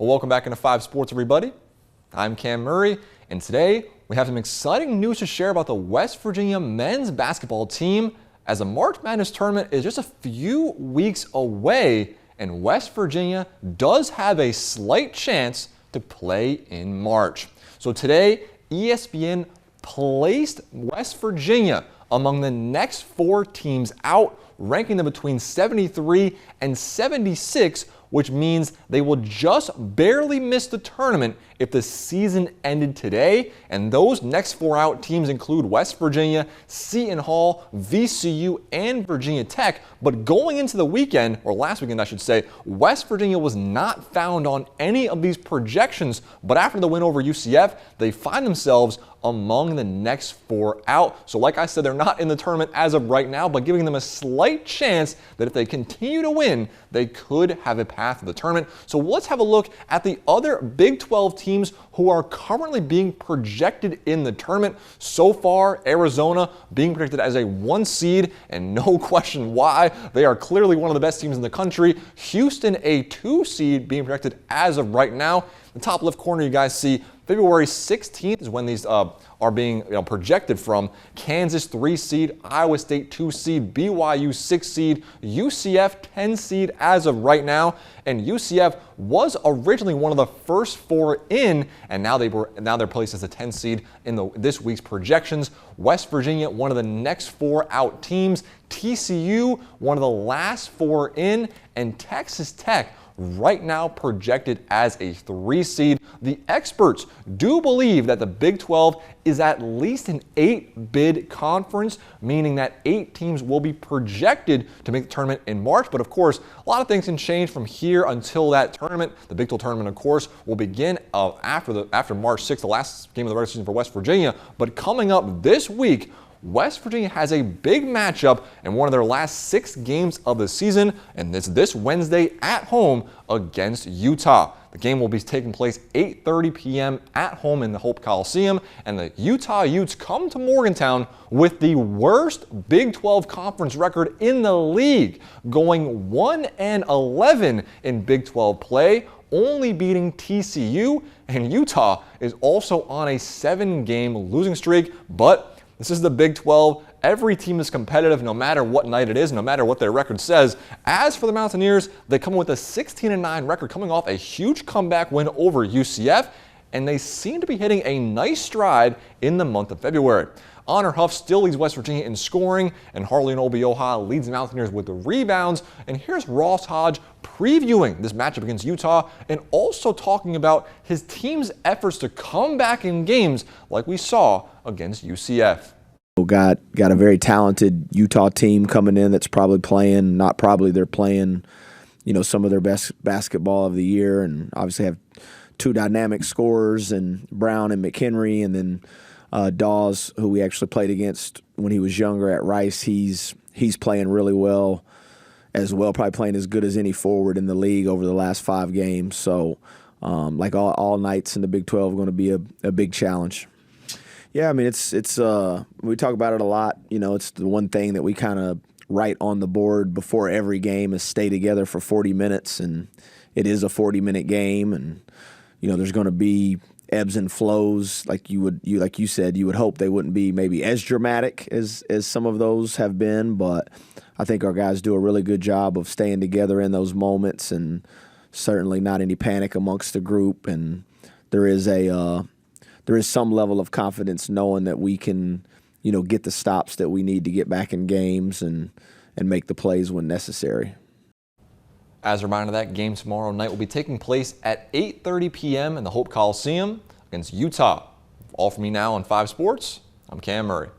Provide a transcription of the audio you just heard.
Well, welcome back into 5 Sports, everybody. I'm Cam Murray, and today we have some exciting news to share about the West Virginia men's basketball team, as the March Madness tournament is just a few weeks away, and West Virginia does have a slight chance to play in March. So today, ESPN placed West Virginia among the next 4 teams out, ranking them between 73 and 76, which means they will just barely miss the tournament if the season ended today. And those next 4 out teams include West Virginia, Seton Hall, VCU, and Virginia Tech. But going into the weekend, or last weekend I should say, West Virginia was not found on any of these projections. But after the win over UCF, they find themselves among the next 4 out. So like I said, they're not in the tournament as of right now, but giving them a slight chance that if they continue to win, they could have a path to the tournament. So let's have a look at the other Big 12 teams who are currently being projected in the tournament. So far, Arizona being projected as a 1 seed, and no question why. They are clearly one of the best teams in the country. Houston, a 2 seed, being projected as of right now. The top left corner, you guys see February 16th is when these are being projected from. Kansas 3 seed, Iowa State 2 seed, BYU 6 seed, UCF 10 seed as of right now. And UCF was originally one of the first 4 in, and now they're placed as a 10 seed in this week's projections. West Virginia, one of the next 4 out teams. TCU, one of the last 4 in, and Texas Tech, right now projected as a 3 seed. The experts do believe that the Big 12 is at least an 8-bid conference, meaning that 8 teams will be projected to make the tournament in March. But of course, a lot of things can change from here until that tournament. The Big 12 tournament, of course, will begin after March 6th, the last game of the regular season for West Virginia. But coming up this week, West Virginia has a big matchup in one of their last 6 games of the season, and it's this Wednesday at home against Utah. The game will be taking place 8:30 p.m. at home in the Hope Coliseum, and the Utah Utes come to Morgantown with the worst Big 12 conference record in the league, going 1-11 in Big 12 play, only beating TCU, and Utah is also on a 7-game losing streak. But this is the Big 12. Every team is competitive no matter what night it is, no matter what their record says. As for the Mountaineers, they come with a 16-9 record, coming off a huge comeback win over UCF, and they seem to be hitting a nice stride in the month of February. Honor Huff still leads West Virginia in scoring, and Harley Obioha leads the Mountaineers with the rebounds. And here's Ross Hodge previewing this matchup against Utah and also talking about his team's efforts to come back in games like we saw against UCF. Got a very talented Utah team coming in that's probably playing, not probably, they're playing, some of their best basketball of the year, and obviously have 2 dynamic scorers, and Brown and McHenry, and then Dawes, who we actually played against when he was younger at Rice. He's playing really well as well, probably playing as good as any forward in the league over the last 5 games. So like all nights in the Big 12 are going to be a big challenge. Yeah, I mean, it's we talk about it a lot. It's the one thing that we kind of write on the board before every game is stay together for 40 minutes, and it is a 40-minute game, and there's going to be ebbs and flows, like you said. You would hope they wouldn't be maybe as dramatic as some of those have been, but I think our guys do a really good job of staying together in those moments, and certainly not any panic amongst the group. And there is some level of confidence knowing that we can, get the stops that we need to get back in games and make the plays when necessary. As a reminder, that game tomorrow night will be taking place at 8:30 p.m. in the Hope Coliseum against Utah. All from me now on 5 Sports, I'm Cam Murray.